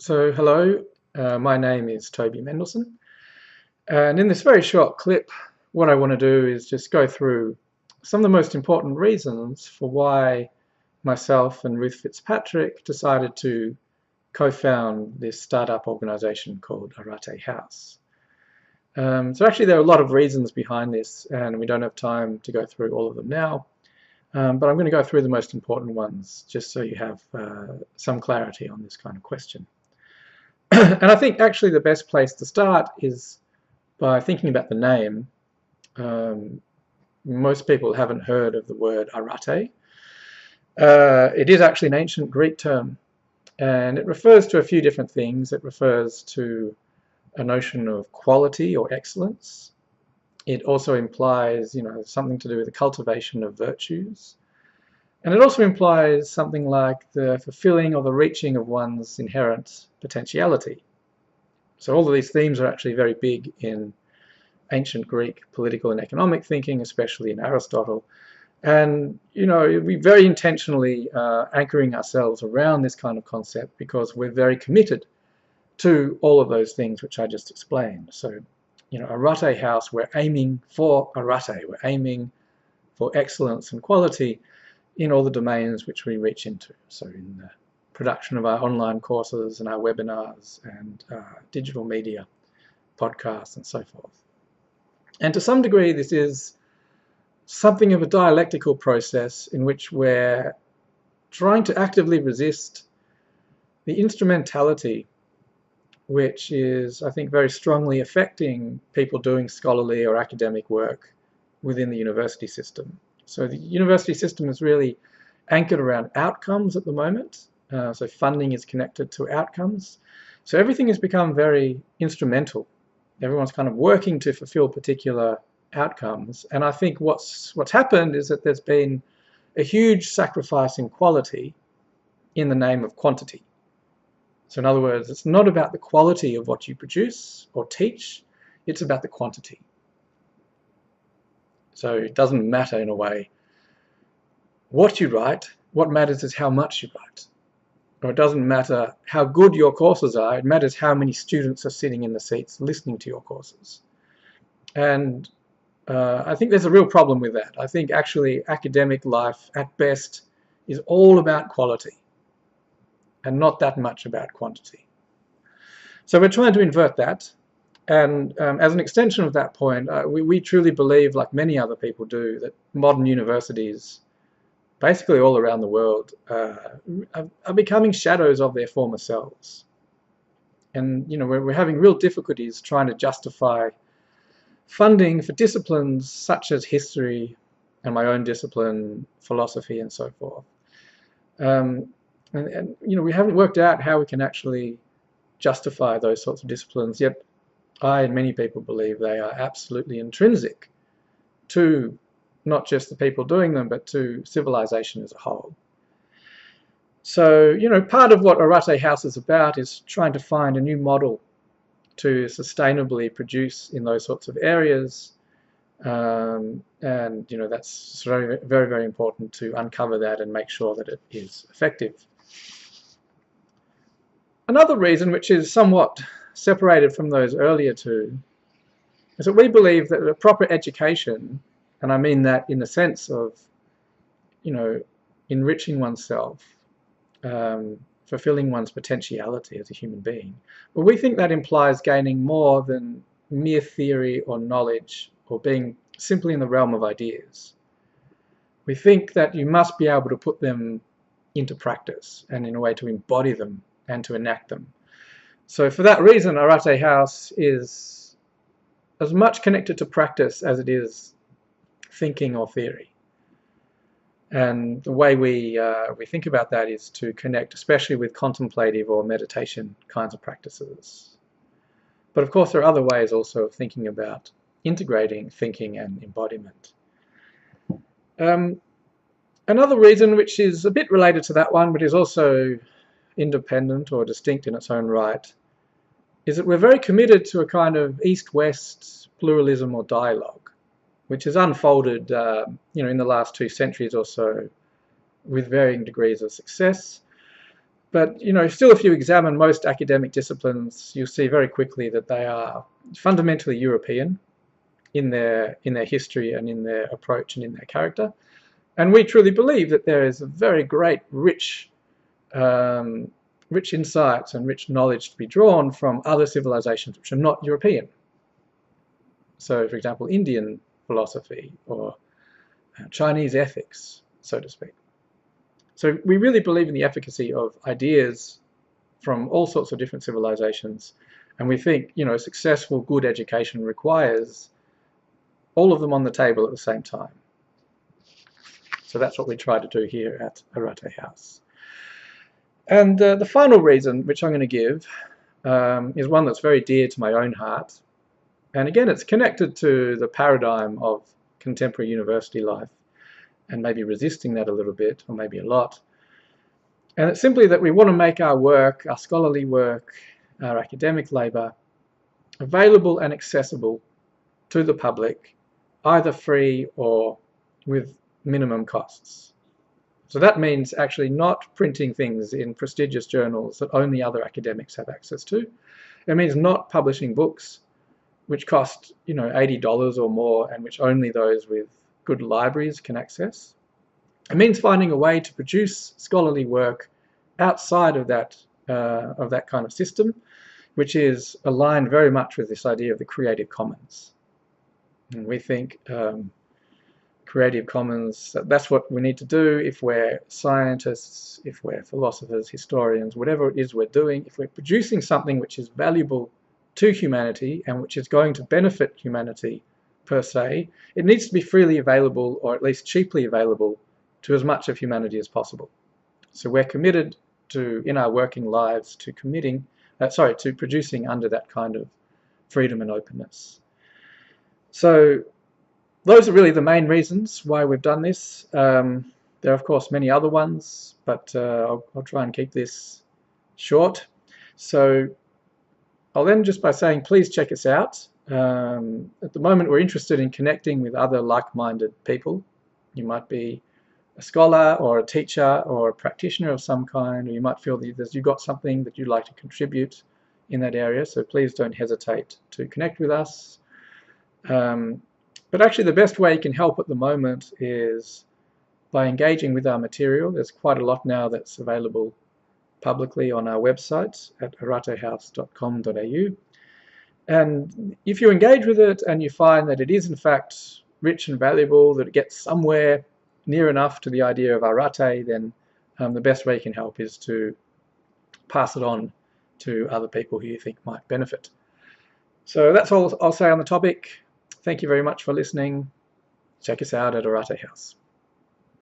So hello, my name is Toby Mendelson, and in this very short clip what I want to do is just go through some of the most important reasons for why myself and Ruth Fitzpatrick decided to co-found this startup organization called Arete House. So actually there are a lot of reasons behind this, and we don't have time to go through all of them now, but I'm going to go through the most important ones just so you have some clarity on this kind of question. And I think actually the best place to start is by thinking about the name. Most people haven't heard of the word arete. It is actually an ancient Greek term, and it refers to a few different things. It refers to a notion of quality or excellence. It also implies, something to do with the cultivation of virtues. And it also implies something like the fulfilling or the reaching of one's inherent potentiality. So all of these themes are actually very big in ancient Greek political and economic thinking, especially in Aristotle. And, we very intentionally anchoring ourselves around this kind of concept because we're very committed to all of those things which I just explained. So, Arete House, we're aiming for arete, we're aiming for excellence and quality in all the domains which we reach into. So in the production of our online courses and our webinars and digital media, podcasts and so forth. And to some degree this is something of a dialectical process in which we're trying to actively resist the instrumentality which is, I think, very strongly affecting people doing scholarly or academic work within the university system. So the university system is really anchored around outcomes at the moment. So funding is connected to outcomes. So everything has become very instrumental. Everyone's kind of working to fulfill particular outcomes. And I think what's happened is that there's been a huge sacrifice in quality in the name of quantity. So in other words, it's not about the quality of what you produce or teach, it's about the quantity. So it doesn't matter in a way what you write, what matters is how much you write. Or it doesn't matter how good your courses are, it matters how many students are sitting in the seats listening to your courses. And I think there's a real problem with that. I think actually academic life at best is all about quality and not that much about quantity. So we're trying to invert that. And as an extension of that point, we truly believe, like many other people do, that modern universities, basically all around the world, are becoming shadows of their former selves. And we're having real difficulties trying to justify funding for disciplines such as history and my own discipline, philosophy, and so forth. And we haven't worked out how we can actually justify those sorts of disciplines, yet I and many people believe they are absolutely intrinsic to not just the people doing them, but to civilization as a whole. So, part of what Arete House is about is trying to find a new model to sustainably produce in those sorts of areas. And, that's very, very, very important to uncover that and make sure that it is effective. Another reason, which is somewhat separated from those earlier two, is that we believe that a proper education, and I mean that in the sense of, enriching oneself, fulfilling one's potentiality as a human being, but we think that implies gaining more than mere theory or knowledge or being simply in the realm of ideas. We think that you must be able to put them into practice and in a way to embody them and to enact them. So for that reason, Arete House is as much connected to practice as it is thinking or theory. And the way we think about that is to connect especially with contemplative or meditation kinds of practices. But of course there are other ways also of thinking about integrating thinking and embodiment. Another reason, which is a bit related to that one but is also independent or distinct in its own right, is that we're very committed to a kind of east-west pluralism or dialogue, which has unfolded in the last 2 centuries or so with varying degrees of success. But still, if you examine most academic disciplines, you'll see very quickly that they are fundamentally European in their history and in their approach and in their character. And we truly believe that there is a very great, rich insights and rich knowledge to be drawn from other civilizations which are not European. So, for example, Indian philosophy or Chinese ethics, so to speak. So we really believe in the efficacy of ideas from all sorts of different civilizations, and we think a successful, good education requires all of them on the table at the same time. So that's what we try to do here at Arete House. And the final reason, which I'm going to give, is one that's very dear to my own heart. And again, it's connected to the paradigm of contemporary university life, and maybe resisting that a little bit, or maybe a lot. And it's simply that we want to make our work, our scholarly work, our academic labour, available and accessible to the public, either free or with minimum costs. So that means actually not printing things in prestigious journals that only other academics have access to. It means not publishing books which cost $80 or more and which only those with good libraries can access. It means finding a way to produce scholarly work outside of that kind of system, which is aligned very much with this idea of the Creative Commons. And we think Creative Commons, that's what we need to do if we're scientists, if we're philosophers, historians, whatever it is we're doing. If we're producing something which is valuable to humanity and which is going to benefit humanity per se, it needs to be freely available, or at least cheaply available, to as much of humanity as possible. So we're committed to, in our working lives, to producing under that kind of freedom and openness. So those are really the main reasons why we've done this. There are, of course, many other ones, but I'll try and keep this short. So I'll end just by saying, please check us out. At the moment, we're interested in connecting with other like-minded people. You might be a scholar or a teacher or a practitioner of some kind, or you might feel that you've got something that you'd like to contribute in that area. So please don't hesitate to connect with us. But actually, the best way you can help at the moment is by engaging with our material. There's quite a lot now that's available publicly on our website at aretehouse.com.au. And if you engage with it and you find that it is in fact rich and valuable, that it gets somewhere near enough to the idea of Arete, then the best way you can help is to pass it on to other people who you think might benefit. So that's all I'll say on the topic. Thank you very much for listening. Check us out at Arete House.